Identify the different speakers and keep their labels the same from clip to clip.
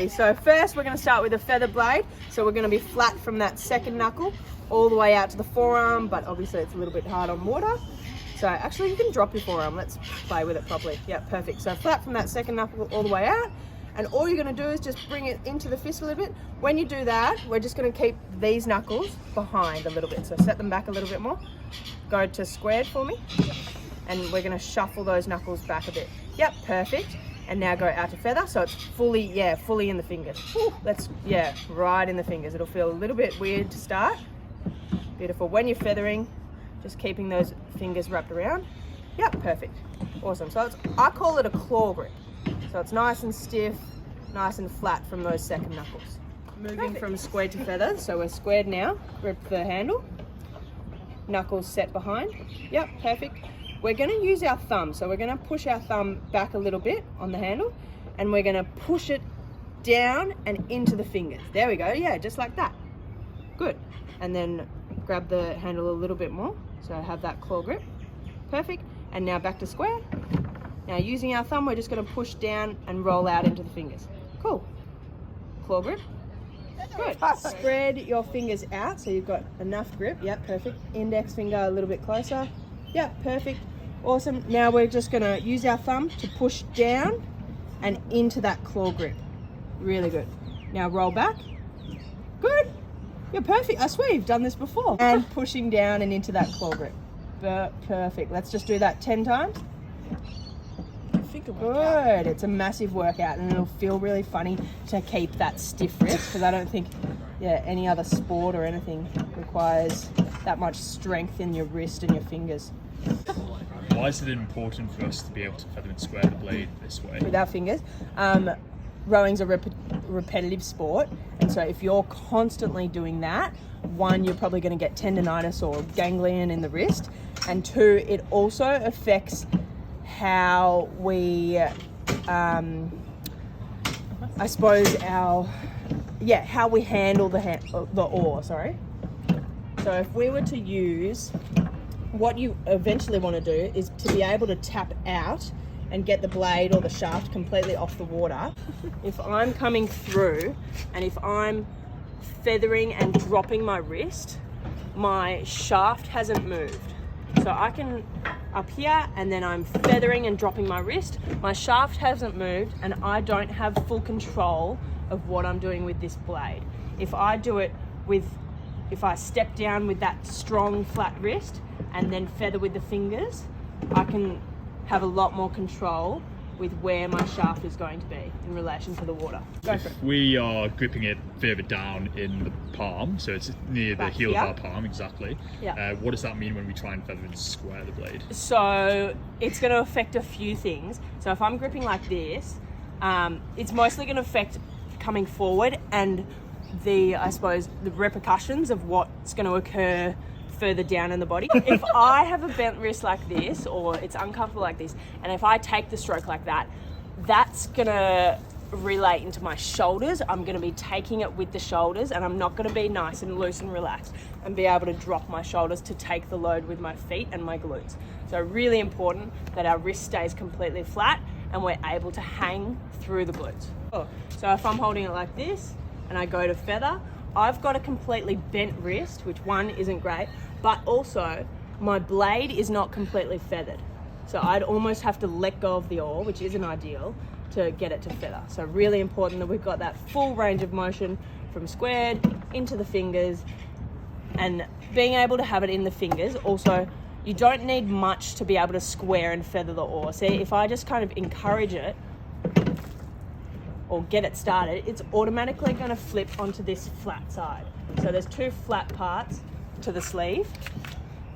Speaker 1: So first we're going to start with a feather blade. So we're going to be flat from that second knuckle all the way out to the forearm, but obviously it's a little bit hard on water. So actually you can drop your forearm. Let's play with it properly. Yeah, perfect. So flat from that second knuckle all the way out. And all you're going to do is just bring it into the fist a little bit. When you do that, we're just going to keep these knuckles behind a little bit. So set them back a little bit more. Go to squared for me. And we're going to shuffle those knuckles back a bit. Yep, perfect. And now go out to feather, so it's fully in the fingers. Right in the fingers. It'll feel a little bit weird to start. Beautiful. When you're feathering, just keeping those fingers wrapped around. Yep, perfect. Awesome. So I call it a claw grip. So it's nice and stiff, nice and flat from those second knuckles. Moving from squared to feather, so we're squared now. Grip the handle. Knuckles set behind. Yep, perfect. We're going to use our thumb, so we're going to push our thumb back a little bit on the handle, and we're going to push it down and into the fingers. There we go, yeah, just like that. Good. And then grab the handle a little bit more, so have that claw grip. Perfect. And now back to square. Now using our thumb, we're just going to push down and roll out into the fingers. Cool. Claw grip. Good. Spread your fingers out so you've got enough grip. Yep, perfect. Index finger a little bit closer. Yep, perfect. Awesome. Now we're just going to use our thumb to push down and into that claw grip. Really good. Now roll back. Good. You're perfect. I swear you've done this before. And pushing down and into that claw grip. Perfect. Let's just do that 10 times. Good. It's a massive workout and it'll feel really funny to keep that stiff wrist because I don't think any other sport or anything requires that much strength in your wrist and your fingers.
Speaker 2: Why is it important for us to be able to feather and square the blade this way?
Speaker 1: With our fingers. Rowing's a repetitive sport, and so if you're constantly doing that, one, you're probably going to get tendonitis or ganglion in the wrist, and two, it also affects how we, how we handle the oar, sorry. So if we were to use, what you eventually want to do is to be able to tap out and get the blade or the shaft completely off the water. If I'm coming through and if I'm feathering and dropping my wrist, my shaft hasn't moved. So I can up here and then I'm feathering and dropping my wrist. My shaft hasn't moved and I don't have full control of what I'm doing with this blade. If I step down with that strong flat wrist and then feather with the fingers, I can have a lot more control with where my shaft is going to be in relation to the water. Go for it.
Speaker 2: We are gripping it further down in the palm, so it's near the heel of our palm, exactly.
Speaker 1: Yeah.
Speaker 2: What does that mean when we try and feather and square the blade?
Speaker 1: So it's going to affect a few things. So if I'm gripping like this, it's mostly going to affect coming forward and the repercussions of what's going to occur further down in the body. If I have a bent wrist like this, or it's uncomfortable like this, and if I take the stroke like that, that's gonna relate into my shoulders. I'm gonna be taking it with the shoulders and I'm not gonna be nice and loose and relaxed and be able to drop my shoulders to take the load with my feet and my glutes. So really important that our wrist stays completely flat and we're able to hang through the glutes. So if I'm holding it like this and I go to feather, I've got a completely bent wrist, which one isn't great, but also my blade is not completely feathered. So I'd almost have to let go of the oar, which isn't ideal, to get it to feather. So really important that we've got that full range of motion from squared into the fingers, and being able to have it in the fingers. Also, you don't need much to be able to square and feather the oar. See, if I just kind of encourage it, or get it started, it's automatically going to flip onto this flat side. So there's two flat parts to the sleeve.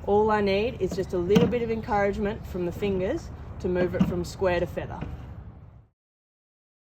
Speaker 1: All I need is just a little bit of encouragement from the fingers to move it from square to feather.